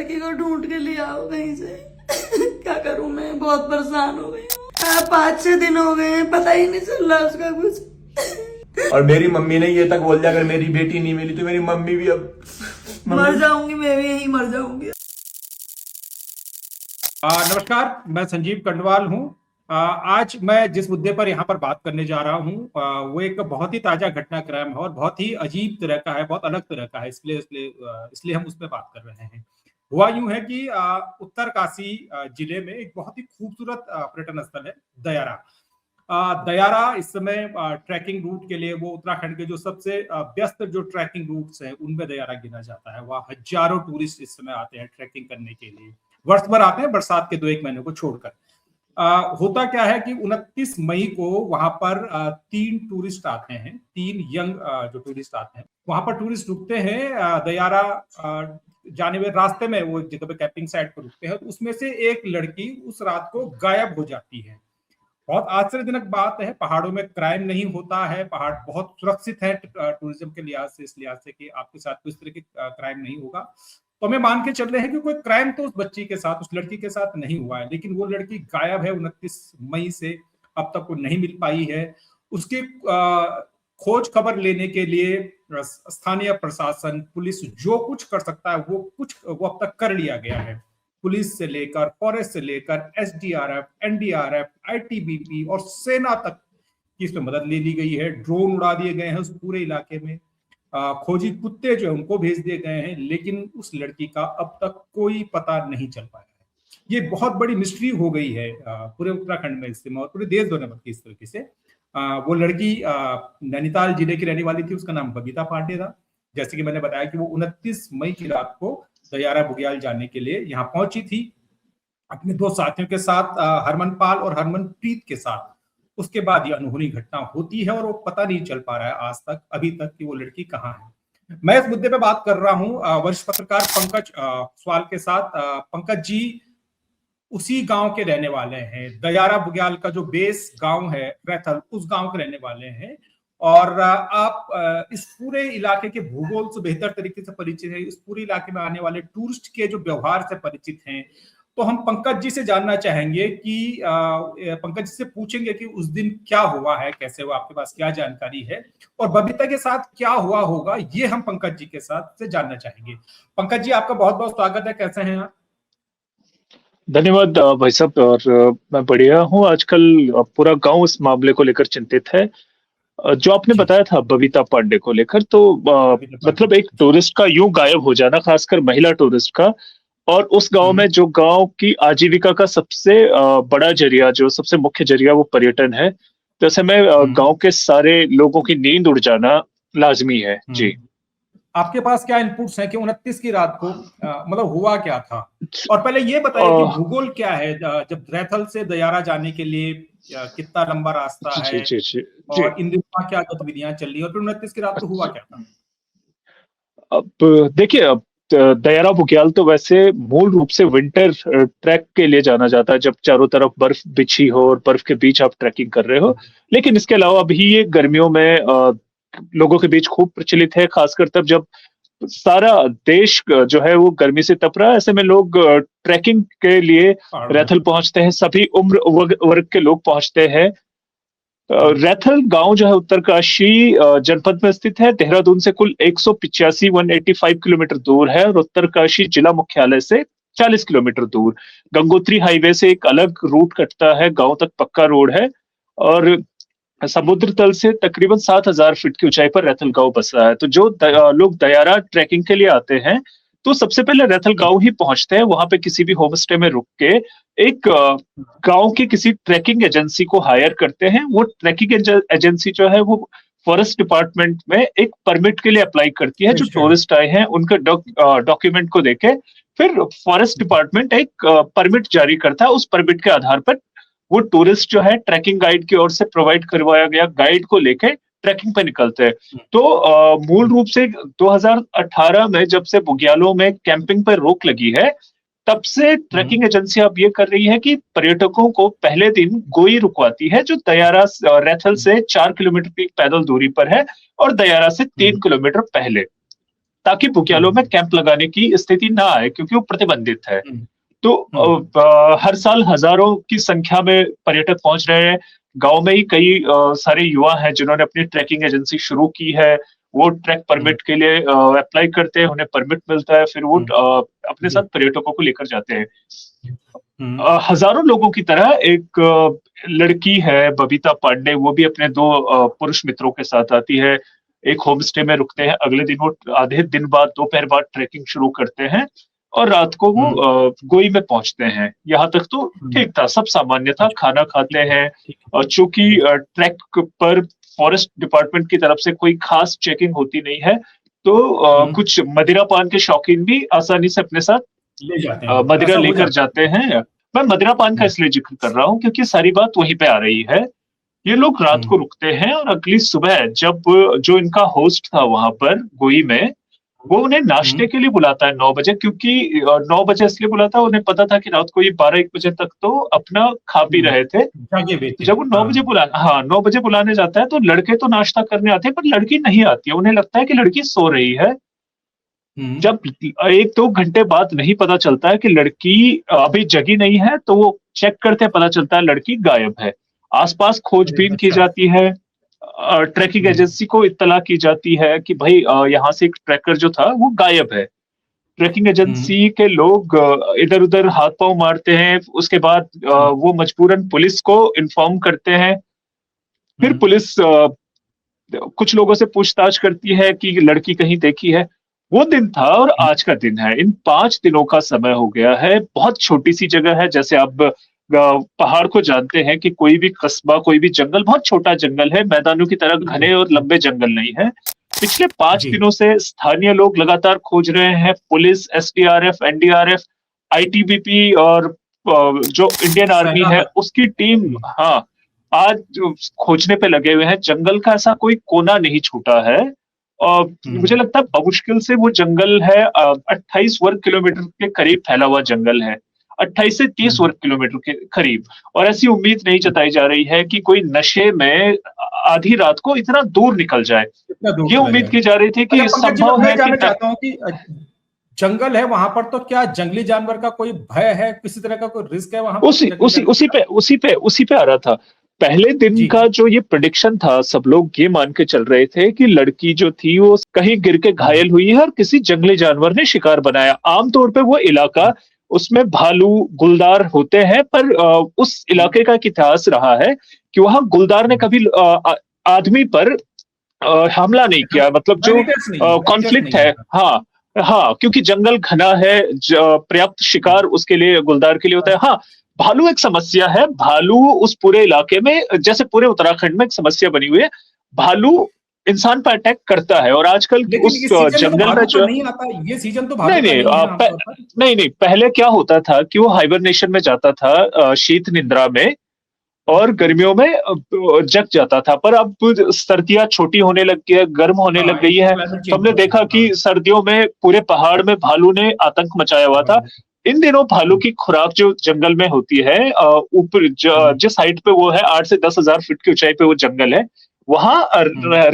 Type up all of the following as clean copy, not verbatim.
लड़की को ढूंढ के ले आओ कहीं से। क्या करूं मैं, बहुत परेशान हो गई हूँ। 5-6 दिन हो गए हैं, पता ही नहीं चल रहा उसका कुछ। और मेरी मम्मी ने ये तक बोल दिया अगर मेरी बेटी नहीं मिली तो मेरी मम्मी भी अब मर जाऊंगी, मैं भी यही मर जाऊंगी। नमस्कार, मैं संजीव कंडवाल हूं। आज मैं जिस मुद्दे पर यहाँ पर बात करने जा रहा हूं वो एक बहुत ही ताजा घटनाक्रम है और बहुत ही अजीब तरह का है, बहुत अलग तरह का है, इसलिए हम उस पर बात कर रहे हैं। हुआ यूं है कि उत्तरकाशी जिले में एक बहुत ही खूबसूरत पर्यटन स्थल है दयारा। दयारा इस समय ट्रैकिंग रूट के लिए वो उत्तराखंड के जो सबसे व्यस्त जो ट्रैकिंग रूट्स हैं उनमें दयारा गिना जाता है। वहाँ हजारों टूरिस्ट इस समय आते हैं ट्रैकिंग करने के लिए, वर्ष भर आते हैं, बरसात के 2-1 महीने को छोड़कर। होता क्या है कि 29 मई को वहां पर 3 टूरिस्ट आते हैं, 3 यंग जो टूरिस्ट आते हैं, वहां पर टूरिस्ट रुकते हैं दयारा जाने में। रास्ते में वो जगह पे कैंपिंग साइट पर रुकते हैं, तो उसमें से एक लड़की उस रात को गायब हो जाती है। बहुत आश्चर्यजनक बात है, पहाड़ों में क्राइम नहीं होता है, पहाड़ बहुत सुरक्षित है टूरिज्म के लिहाज से, इस लिहाज से कि आपके साथ कोई इस तरह की क्राइम नहीं होगा। तो हमें मान के चल रहे हैं कि कोई क्राइम तो उस बच्ची के साथ, उस लड़की के साथ नहीं हुआ है, लेकिन वो लड़की गायब है 29 मई से, अब तक वो नहीं मिल पाई है। उसकी खोज खबर लेने के लिए स्थानीय प्रशासन, पुलिस जो कुछ कर सकता है वो अब तक कर लिया गया है। पुलिस से लेकर, फॉरेस्ट से लेकर, एसडीआरएफ, एनडीआरएफ, आईटीबीपी और सेना तक की इसमें मदद ले ली गई है। ड्रोन उड़ा दिए गए हैं उस पूरे इलाके में, खोजी कुत्ते जो है उनको भेज दिए गए हैं, लेकिन उस लड़की का अब तक कोई पता नहीं चल पाया है। ये बहुत बड़ी मिस्ट्री हो गई है पूरे उत्तराखंड में इस समय और पूरे देश दुनिया की इस तरीके से। वो लड़की नैनीताल जिले की रहने वाली थी, उसका नाम बबीता पांडे था। जैसे कि मैंने बताया कि वो 29 मई की रात को दयारा बुग्याल जाने के लिए यहाँ पहुंची थी अपने 2 साथियों के साथ, हरमनपाल और हरमनप्रीत के साथ। उसके बाद ये अनहोनी घटना होती है और वो पता नहीं चल पा रहा है आज तक, अभी तक, कि वो लड़की कहाँ है। मैं इस मुद्दे पे बात कर रहा हूँ वरिष्ठ पत्रकार पंकज सवाल के साथ। पंकज जी उसी गांव के रहने वाले हैं, दयारा बुग्याल का जो बेस गांव है रैथल, उस गांव के रहने वाले हैं, और आप इस पूरे इलाके के भूगोल से बेहतर तरीके से परिचित है, इस पूरे इलाके में आने वाले टूरिस्ट के जो व्यवहार से परिचित हैं। तो हम पंकज जी से जानना चाहेंगे कि पंकज जी से पूछेंगे कि उस दिन क्या हुआ है, कैसे हुआ, आपके पास क्या जानकारी है, और बबीता के साथ क्या हुआ होगा, ये हम पंकज जी के साथ से जानना चाहेंगे। पंकज जी, आपका बहुत बहुत स्वागत है, कैसे हैं आप? धन्यवाद भाई साहब। और मैं बढ़िया हूँ। आजकल पूरा गांव इस मामले को लेकर चिंतित है। जो आपने बताया था बबीता पांडे को लेकर, तो मतलब एक टूरिस्ट का यूं गायब हो जाना, खासकर महिला टूरिस्ट का, और उस गांव में जो गांव की आजीविका का सबसे बड़ा जरिया, जो सबसे मुख्य जरिया वो पर्यटन है, तो ऐसे में गांव के सारे लोगों की नींद उड़ जाना लाजमी है। जी, आपके पास क्या इनपुट्स हैं कि 29 की रात को मतलब हुआ क्या था? और पहले ये बताइए कि भूगोल क्या है, जब रैथल से दयारा जाने के लिए कितना लंबा रास्ता है, और इन दिनों क्या गतिविधियां चल रही है, और फिर 29 की रात को हुआ क्या था? अब देखिए, अब दयारा बुग्याल तो वैसे मूल रूप से विंटर ट्रैक के लिए जाना जाता है, जब चारों तरफ बर्फ बिछी हो और बर्फ के बीच आप ट्रैकिंग कर रहे हो। लेकिन इसके अलावा अभी ये गर्मियों में लोगों के बीच खूब प्रचलित है, खासकर तब जब सारा देश जो है वो गर्मी से तप रहा है। ऐसे में लोग ट्रैकिंग के लिए रैथल पहुंचते हैं, सभी उम्र वर्ग के लोग पहुंचते हैं। रैथल गांव जो है उत्तरकाशी जनपद में स्थित है। देहरादून से कुल 185 किलोमीटर दूर है और उत्तरकाशी जिला मुख्यालय से 40 किलोमीटर दूर। गंगोत्री हाईवे से एक अलग रूट कटता है, गांव तक पक्का रोड है, और समुद्र तल से तकरीबन 7,000 फीट की ऊंचाई पर रैथल गांव बसा है। तो जो लोग दयारा ट्रैकिंग के लिए आते हैं, तो सबसे पहले रैथल गांव ही पहुंचते हैं। वहां पे किसी भी होम स्टे में रुक के एक गांव की किसी ट्रैकिंग एजेंसी को हायर करते हैं। वो ट्रैकिंग एजेंसी जो है वो फॉरेस्ट डिपार्टमेंट में एक परमिट के लिए अप्लाई करती है। जो टूरिस्ट आए हैं उनके डॉक्यूमेंट को देके फिर फॉरेस्ट डिपार्टमेंट एक परमिट जारी करता है। उस परमिट के आधार पर वो टूरिस्ट जो है ट्रैकिंग गाइड की ओर से प्रोवाइड करवाया गया गाइड को लेके ट्रैकिंग पे निकलते हैं। तो मूल रूप से 2018 में जब से बुग्यालों में कैंपिंग पर रोक लगी है, तब से ट्रैकिंग एजेंसी अब ये कर रही है कि पर्यटकों को पहले दिन गोई रुकवाती है, जो दयारा रैथल से 4 किलोमीटर की पैदल दूरी पर है और दयारा से 3 किलोमीटर पहले। ताकि बुग्यालों में कैंप लगाने की स्थिति ना आए, क्योंकि वो प्रतिबंधित है। तो हर साल हजारों की संख्या में पर्यटक पहुंच रहे हैं। गांव में ही कई सारे युवा हैं जिन्होंने अपनी ट्रैकिंग एजेंसी शुरू की है। वो ट्रैक परमिट के लिए अप्लाई करते हैं, उन्हें परमिट मिलता है, फिर वो अपने साथ पर्यटकों को लेकर जाते हैं। हजारों लोगों की तरह एक लड़की है बबीता पांडे, वो भी अपने 2 पुरुष मित्रों के साथ आती है। एक होम स्टे में रुकते हैं, अगले दिन वो आधे दिन बाद दोपहर बाद ट्रैकिंग शुरू करते हैं और रात को वो गोई में पहुंचते हैं। यहाँ तक तो ठीक था, सब सामान्य था, खाना खाते हैं। और चूंकि ट्रैक पर फॉरेस्ट डिपार्टमेंट की तरफ से कोई खास चेकिंग होती नहीं है, तो कुछ मदिरा पान के शौकीन भी आसानी से अपने साथ ले जाते हैं, मदिरा लेकर जाते हैं। मैं मदिरा पान का इसलिए जिक्र कर रहा हूँ क्योंकि सारी बात वहीं पे आ रही है। ये लोग रात को रुकते हैं और अगली सुबह जब जो इनका होस्ट था वहां पर गोई में, वो उन्हें नाश्ते के लिए बुलाता है 9 बजे, क्योंकि 9 बजे इसलिए बुलाता है, उन्हें पता था कि रात को ये 12-1 बजे तक तो अपना खा पी रहे थे। जब वो 9 बजे 9 बजे बुलाने जाता है तो लड़के तो नाश्ता करने आते हैं, पर लड़की नहीं आती है। उन्हें लगता है कि लड़की सो रही है। जब 1-2 घंटे बाद नहीं पता चलता है कि लड़की अभी जगी नहीं है, तो वो चेक करते पता चलता है लड़की गायब है। आसपास खोजबीन की जाती है, ट्रैकिंग एजेंसी को इत्तला की जाती है कि भाई यहाँ से एक ट्रैकर जो था वो गायब है। ट्रैकिंग एजेंसी के लोग इधर उधर हाथ पांव मारते हैं। उसके बाद वो मजबूरन पुलिस को इन्फॉर्म करते हैं। फिर पुलिस कुछ लोगों से पूछताछ करती है कि लड़की कहीं देखी है। वो दिन था और आज का दिन है, इन 5 दिनों का समय हो गया है। बहुत छोटी सी जगह है, जैसे आप पहाड़ को जानते हैं कि कोई भी कस्बा, कोई भी जंगल बहुत छोटा जंगल है, मैदानों की तरह घने और लंबे जंगल नहीं है। पिछले 5 दिनों से स्थानीय लोग लगातार खोज रहे हैं। पुलिस, एसडीआरएफ, एनडीआरएफ, आईटीबीपी और जो इंडियन आर्मी है उसकी टीम आज खोजने पे लगे हुए हैं। जंगल का ऐसा कोई कोना नहीं छूटा है। और मुझे लगता है बमुश्किल से वो जंगल है 28 वर्ग किलोमीटर के करीब फैला हुआ जंगल है, 28 से 30 वर्ग किलोमीटर के करीब। और ऐसी उम्मीद नहीं जताई जा रही है कि कोई नशे में आधी रात को इतना दूर निकल जाए। ये उम्मीद की जा रही थी कि संभव है कि जंगल है वहां पर, तो क्या जंगली जानवर का कोई भय है, किसी तरह का कोई रिस्क है वहां पर? उसी पे आ रहा था। पहले दिन का जो ये प्रेडिक्शन था, सब लोग ये मान के चल रहे थे कि लड़की जो थी वो कहीं गिर के घायल हुई है और किसी जंगली जानवर ने शिकार बनाया। आमतौर पे वो इलाका, उसमें भालू, गुलदार होते हैं, पर उस इलाके का एक इतिहास रहा है कि वहां गुलदार ने कभी आदमी पर हमला नहीं किया। मतलब जो कॉन्फ्लिक्ट है, क्योंकि जंगल घना है, पर्याप्त शिकार उसके लिए, गुलदार के लिए होता है। भालू एक समस्या है। भालू उस पूरे इलाके में, जैसे पूरे उत्तराखंड में एक समस्या बनी हुई है, भालू इंसान पर अटैक करता है। और आजकल उस जंगल में जो नहीं आता, ये सीजन तो नहीं, पहले क्या होता था कि वो हाइबरनेशन में जाता था, शीत निद्रा में, और गर्मियों में जग जाता था। पर अब सर्दियां छोटी होने लग गई है, गर्म होने लग गई है, तो हमने देखा कि सर्दियों में पूरे पहाड़ में भालू ने आतंक मचाया हुआ था। इन दिनों भालू की खुराक जो जंगल में होती है, ऊपर जिस हाइट पे वो है, 8 से 10 हजार फीट की ऊंचाई पे वो जंगल है, वहां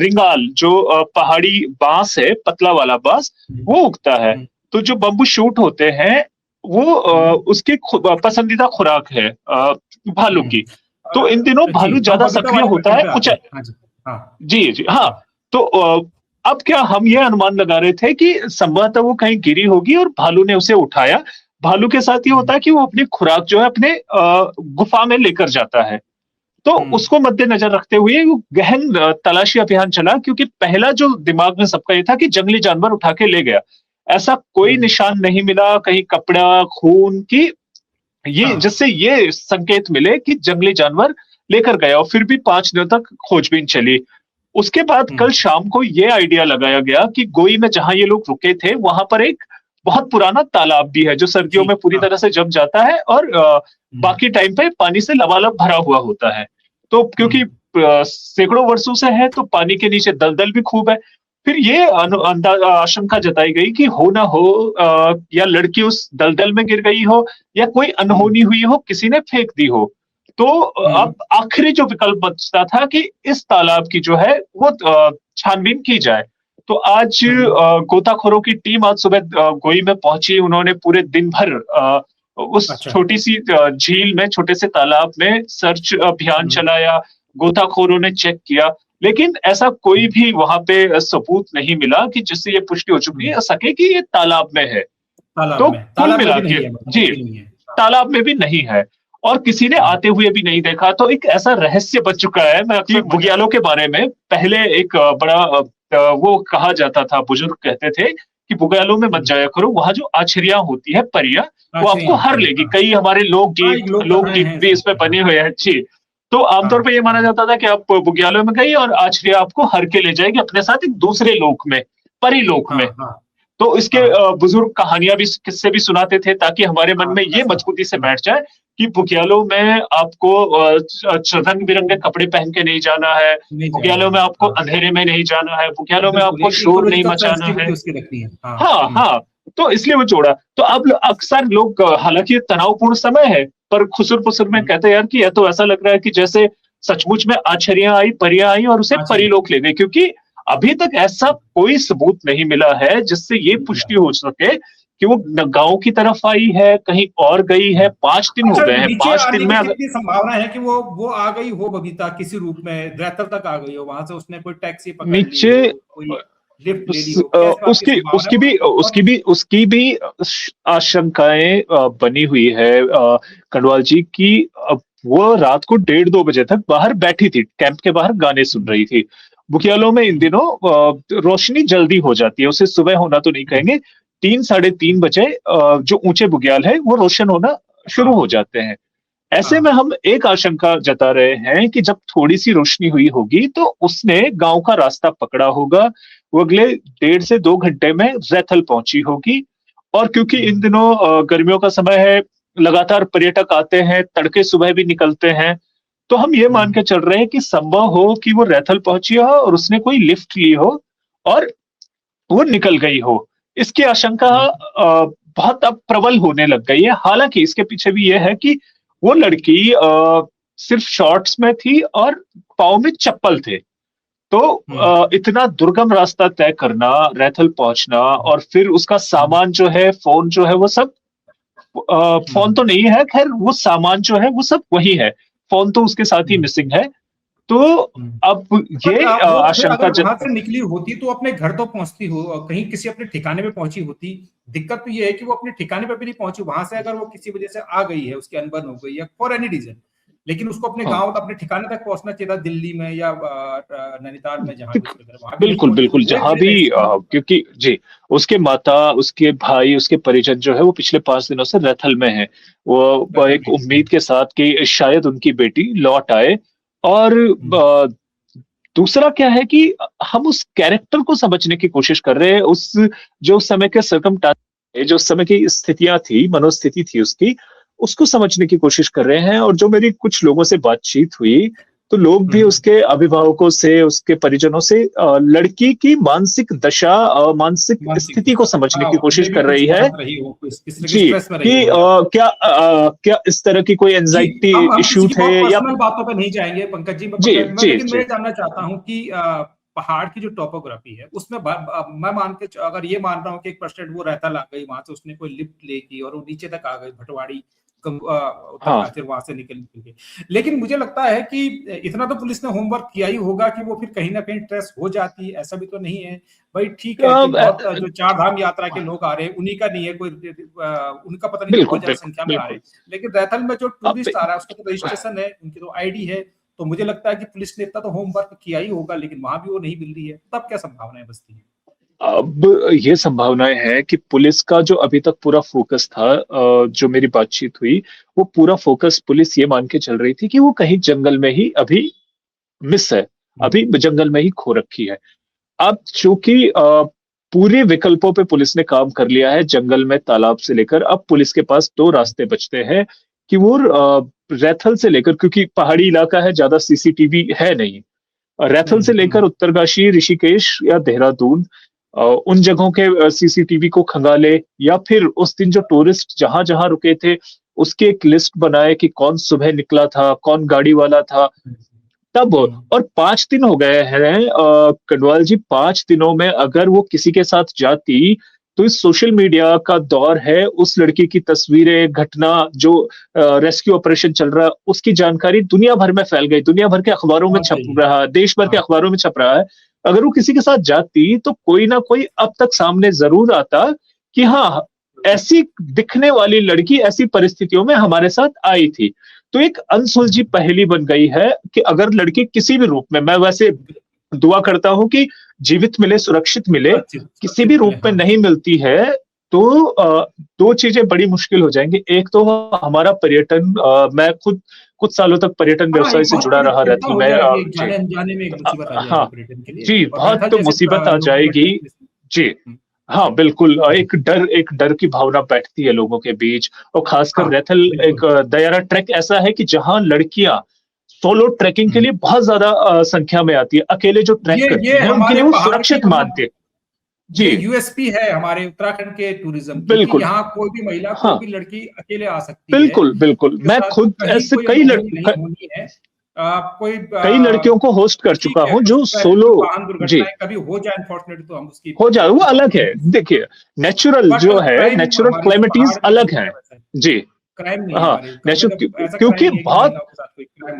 रिंगाल जो पहाड़ी बांस है, पतला वाला बांस, वो उगता है। तो जो बम्बू शूट होते हैं वो उसकी पसंदीदा खुराक है भालू की। तो इन दिनों भालू ज्यादा सक्रिय होता है। जी। तो अब क्या हम ये अनुमान लगा रहे थे कि संभवतः वो कहीं गिरी होगी और भालू ने उसे उठाया। भालू के साथ ये होता है कि वो अपनी खुराक जो है अपने गुफा में लेकर जाता है। तो उसको मद्देनजर रखते हुए गहन तलाशी अभियान चला, क्योंकि पहला जो दिमाग में सबका ये था कि जंगली जानवर उठा के ले गया। ऐसा कोई निशान नहीं मिला, कहीं कपड़ा, खून की, ये जिससे ये संकेत मिले कि जंगली जानवर लेकर गया। और फिर भी 5 दिनों तक खोजबीन चली। उसके बाद कल शाम को ये आइडिया लगाया गया कि गोई में जहां ये लोग रुके थे वहां पर एक बहुत पुराना तालाब भी है जो सर्दियों में पूरी तरह से जम जाता है और बाकी टाइम पे पानी से लबालब भरा हुआ होता है। तो क्योंकि सैकड़ों वर्षों से है तो पानी के नीचे दलदल भी खूब है। फिर ये आशंका जताई गई कि हो ना हो या लड़की उस दलदल में गिर गई हो या कोई अनहोनी हुई हो, किसी ने फेंक दी हो। तो अब आखिरी जो विकल्प बचता था कि इस तालाब की जो है वो छानबीन की जाए। तो आज गोताखोरों की टीम आज सुबह गोई में पहुंची। उन्होंने पूरे दिन भर उस अच्छा। छोटी सी झील में, छोटे से तालाब में सर्च अभियान चलाया, गोताखोरों ने चेक किया, लेकिन ऐसा कोई भी वहां पे सबूत नहीं मिला कि जिससे ये पुष्टि हो चुकी है सके कि ये तालाब में है। तो कुल तालाब में मिला भी नहीं के है, मतलब जी, भी नहीं है। तालाब में भी नहीं है और किसी ने आते हुए भी नहीं देखा। तो एक ऐसा रहस्य बच चुका है। मैं अक्सर बुग्यालों के बारे में पहले एक बड़ा वो कहा जाता था, बुजुर्ग कहते थे कि बुग्यालों में मत जाया करो, वहां जो आछरियां होती है, परियां, वो आपको आश्चर्य हर होते हैं, लेगी। हाँ। कई हमारे हाँ, लोकगीत एक लोक कथाएं लोकगीत हैं भी इसमें इसमें, बने हाँ। हुए हैं जी। तो आमतौर पर ये माना जाता था कि आप बुग्यालों में गई और आछरिया आपको हर के ले जाएगी अपने साथ एक दूसरे लोक में, परी लोक हाँ, में। हाँ, तो इसके हाँ। बुजुर्ग कहानियां भी, किस्से भी सुनाते थे ताकि हमारे मन हाँ, में ये ऐसा। मजबूती से बैठ जाए कि बुग्यालों में आपको रंग बिरंगे कपड़े पहन के नहीं जाना है, नहीं जाना बुग्यालों है, में आपको हाँ। अंधेरे में नहीं जाना है, बुग्यालों में बिल्कुल, आपको एक शोर नहीं इकोलॉजिकल मचाना है। सेंसिटिविटी उसकी रखनी है। हाँ, हाँ हाँ, तो इसलिए वो जोड़ा। तो अब अक्सर लोग, हालांकि ये तनावपूर्ण समय है, पर खुसुर फुसुर में कहते हैं यार कि यह तो ऐसा लग रहा है कि जैसे सचमुच में आश्चर्या आई, परियां आई और उसे आश्चर्य। परिलोक ले गई, क्योंकि अभी तक ऐसा कोई सबूत नहीं मिला है जिससे ये पुष्टि हो सके कि वो गांव की तरफ आई है, कहीं और गई है। 5 दिन हो अच्छा, गए हैं, नीचे 5 आने दिन की में कितनी संभावना है कि वो आ गई हो बबीता किसी रूप में, रैथल तक आ गई हो, वहां से उसने कोई टैक्सी पकड़ ली नीचे हो, कोई लिफ्ट ले ली हो, क्या इस बात की उसकी संभावना उसकी है? भी और उसकी भी आशंकाएं बनी हुई है कटवाल जी की। वो रात को 1:30-2 बजे तक बाहर बैठी थी, कैंप के बाहर गाने सुन रही थी। बुकियालों में इन दिनों रोशनी जल्दी हो जाती है, उसे सुबह होना तो नहीं कहेंगे, 3-3:30 बजे जो ऊंचे बुग्याल है वो रोशन होना शुरू हाँ, हो जाते हैं। ऐसे में हाँ, हम एक आशंका जता रहे हैं कि जब थोड़ी सी रोशनी हुई होगी तो उसने गांव का रास्ता पकड़ा होगा। वो अगले 1.5 से 2 घंटे में रैथल पहुंची होगी। और क्योंकि इन दिनों गर्मियों का समय है, लगातार पर्यटक आते हैं, तड़के सुबह भी निकलते हैं, तो हम ये मान के चल रहे हैं कि संभव हो कि वो रैथल पहुंची हो और उसने कोई लिफ्ट ली हो और वो निकल गई हो। इसकी आशंका बहुत अब प्रबल होने लग गई है। हालांकि इसके पीछे भी यह है कि वो लड़की सिर्फ शॉर्ट्स में थी और पाँव में चप्पल थे। तो इतना दुर्गम रास्ता तय करना, रैथल पहुंचना और फिर उसका सामान जो है, फोन जो है, वो सब फोन तो नहीं है, खैर वो सामान जो है वो सब वही है, फोन तो उसके साथ ही मिसिंग है। तो अब ये वो फिर आशंका अगर वहां से निकली होती तो अपने घर तो पहुंचती हो और कहीं किसी अपने ठिकाने पे पहुंची होती। दिक्कत तो ये है कि वो अपने ठिकाने पे भी नहीं पहुंची। वहां से अगर वो किसी वजह से आ गई है, उसकी अनबन हो गई या फॉर एनी रीजन, लेकिन उसको अपने गांव अपने ठिकाने तक पहुंचना चाहिए था, दिल्ली में या नैनीताल में, जहां भी वहां भी नहीं बिल्कुल पहुंची, तो बिल्कुल, वो एक जहां भी रहस्य। क्योंकि जी, उसके माता, उसके भाई, उसके परिजन जो है वो पिछले 5 दिनों से रैथल में है। वो एक उम्मीद के साथ कि शायद उनकी बेटी लौट आए। और दूसरा क्या है कि हम उस कैरेक्टर को समझने की कोशिश कर रहे हैं, उस जो उस समय के सर्कमस्टेंस, जो उस समय की स्थितियां थी, मनोस्थिति थी उसकी, उसको समझने की कोशिश कर रहे हैं। और जो मेरी कुछ लोगों से बातचीत हुई, तो लोग भी उसके अभिभावकों से, उसके परिजनों से लड़की की मानसिक दशा, मानसिक स्थिति को समझने की कोशिश कर रही है जी, कि क्या इस तरह की कोई जी, एंजाइटी हम इश्यू किसी की थे बहुत या पर्सनल बातों पे नहीं जाएंगे पंकज जी, जी मैं जी लेकिन जी मैं जानना चाहता हूँ कि पहाड़ की जो टोपोग्राफी है उसमें मैं मान के अगर ये मान रहा हूँ कि 1% वो रैथल आ गई, वहां से उसने कोई लिफ्ट ले की और वो नीचे तक आ गई, भटवाड़ी हाँ फिर वहां से निकल गई। लेकिन मुझे लगता है कि इतना तो पुलिस ने होमवर्क किया ही होगा कि वो फिर कहीं ना कहीं ट्रेस हो जाती, ऐसा भी तो नहीं है भाई। ठीक है कि बहुत जो 4 धाम यात्रा के लोग आ रहे हैं उन्हीं का नहीं है कोई, उनका पता नहीं कि बिल्कुल बहुत ज्यादा बिल्कुल संख्या में आ रहे बिल्कुल। हैं, लेकिन रैथल में जो अब टूरिस्ट आ रहा है उसका तो रजिस्ट्रेशन है, उनकी तो आईडी है। तो मुझे लगता है कि पुलिस ने इतना तो होमवर्क किया ही होगा, लेकिन वहां भी वो नहीं मिल रही है, तब क्या संभावनाएं बचती है? अब ये संभावनाएं हैं कि पुलिस का जो अभी तक पूरा फोकस था, जो मेरी बातचीत हुई, वो पूरा फोकस पुलिस ये मान के चल रही थी कि वो कहीं जंगल में ही अभी मिस है, अभी जंगल में ही खो रखी है। अब चूंकि पूरे विकल्पों पे पुलिस ने काम कर लिया है, जंगल में, तालाब से लेकर, अब पुलिस के पास 2 रास्ते बचते हैं कि वो रैथल से लेकर, क्योंकि पहाड़ी इलाका है, ज्यादा सीसीटीवी है नहीं, रैथल से लेकर उत्तरकाशी, ऋषिकेश या देहरादून, उन जगहों के सीसीटीवी को खंगाले, या फिर उस दिन जो टूरिस्ट जहां जहां रुके थे उसकी एक लिस्ट बनाए कि कौन सुबह निकला था, कौन गाड़ी वाला था, तब और 5 दिन हो गए हैं कटवाल जी, 5 दिनों में अगर वो किसी के साथ जाती तो इस सोशल मीडिया का दौर है, उस लड़की की तस्वीरें, घटना जो रेस्क्यू ऑपरेशन चल रहा है उसकी जानकारी दुनिया भर में फैल गई, दुनिया भर के अखबारों में छप रहा है, देश भर के अखबारों में छप रहा है। अगर वो किसी के साथ जाती तो कोई ना कोई अब तक सामने जरूर आता कि हाँ, ऐसी दिखने वाली लड़की ऐसी परिस्थितियों में हमारे साथ आई थी। तो एक अनसुलझी पहेली बन गई है कि अगर लड़की किसी भी रूप में, मैं वैसे दुआ करता हूं कि जीवित मिले, सुरक्षित मिले, किसी भी रूप में नहीं मिलती है तो दो चीजें बड़ी मुश्किल हो जाएंगी। एक तो हमारा पर्यटन, मैं खुद कुछ सालों तक पर्यटन व्यवसाय से जुड़ा रहा रहता हूँ मैं। हाँ जी, बहुत तो मुसीबत आ जाएगी जी। हाँ बिल्कुल, एक डर की भावना बैठती है लोगों के बीच, और खासकर रैथल एक दयारा ट्रैक ऐसा है कि जहां लड़कियां सोलो ट्रैकिंग के लिए बहुत ज्यादा संख्या में आती है, अकेले जो ट्रैक करती है उनके लिए वो सुरक्षित मानते हैं जी। ये यूएसपी है हमारे उत्तराखंड के टूरिज्म, बिल्कुल, यहाँ कोई भी महिला, हाँ, कोई भी लड़की अकेले आ सकती बिल्कुल, है। बिल्कुल। मैं खुद ऐसे कई लड़कियों को होस्ट कर चुका हूँ जो सोलो, वाहन दुर्घटना कभी हो जाए अनफॉर्चुनेटली तो हम उसकी हो जाए, वो अलग है। देखिए नेचुरल जो है, नेचुरल क्लाइमेटीज अलग है जी। क्राइम नहीं, हाँ, क्योंकि बहुत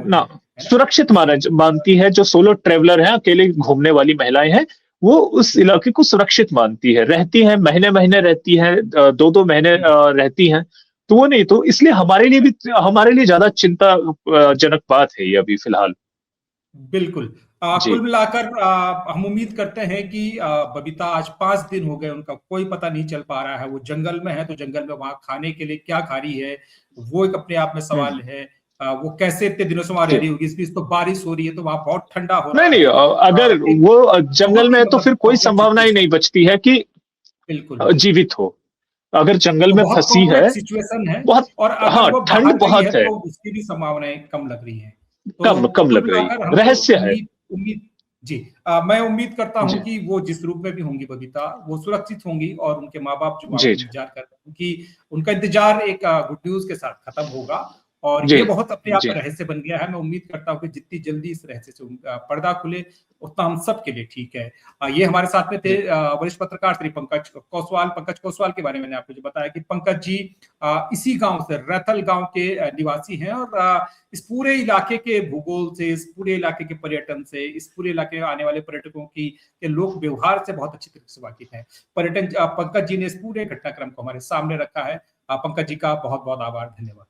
ना सुरक्षित मानती है जो सोलो ट्रेवलर है, अकेले घूमने वाली महिलाएं हैं, वो उस इलाके को सुरक्षित मानती है, रहती है, महीने महीने रहती है, 2-2 महीने रहती हैं, तो वो नहीं, तो इसलिए हमारे लिए ज्यादा चिंताजनक बात है ये अभी फिलहाल। बिल्कुल। कुल मिलाकर हम उम्मीद करते हैं कि बबीता, आज 5 दिन हो गए, उनका कोई पता नहीं चल पा रहा है। वो जंगल में है तो जंगल में वहां खाने के लिए क्या खा रही है वो एक अपने आप में सवाल है। वो कैसे इतने दिनों से वहां रह रही होगी, इस बीच तो बारिश हो रही है तो वहां बहुत ठंडा हो रहा है। नहीं, अगर वो जंगल में है तो फिर कोई संभावना ही नहीं बचती है कि बिल्कुल जीवित हो। अगर जंगल में फंसी है, सिचुएशन है, बहुत, और हाँ, ठंड बहुत है तो उसकी भी संभावनाएं कम लग रही है, कम लग रही है, रहस्य है उम्मीद जी। मैं उम्मीद करता हूं कि वो जिस रूप में भी होंगी बबीता, वो सुरक्षित होंगी, और उनके माँ बाप जो इंतजार कर रहे हैं कि उनका इंतजार एक गुड न्यूज के साथ खत्म होगा, और ये बहुत अपने आप में रहस्य बन गया है। मैं उम्मीद करता हूँ कि जितनी जल्दी इस रहस्य से पर्दा खुले उतना हम सब के लिए ठीक है। ये हमारे साथ में थे वरिष्ठ पत्रकार श्री पंकज कोसवाल के बारे में मैंने आपको जो बताया कि पंकज जी इसी गांव से, रैथल गांव के निवासी हैं, और इस पूरे इलाके के भूगोल से, इस पूरे इलाके के पर्यटन से, इस पूरे इलाके में आने वाले पर्यटकों की के लोक व्यवहार से बहुत अच्छी तरीके से वाकिफ है। पंकज जी ने इस पूरे घटनाक्रम को हमारे सामने रखा है। पंकज जी का बहुत बहुत आभार, धन्यवाद।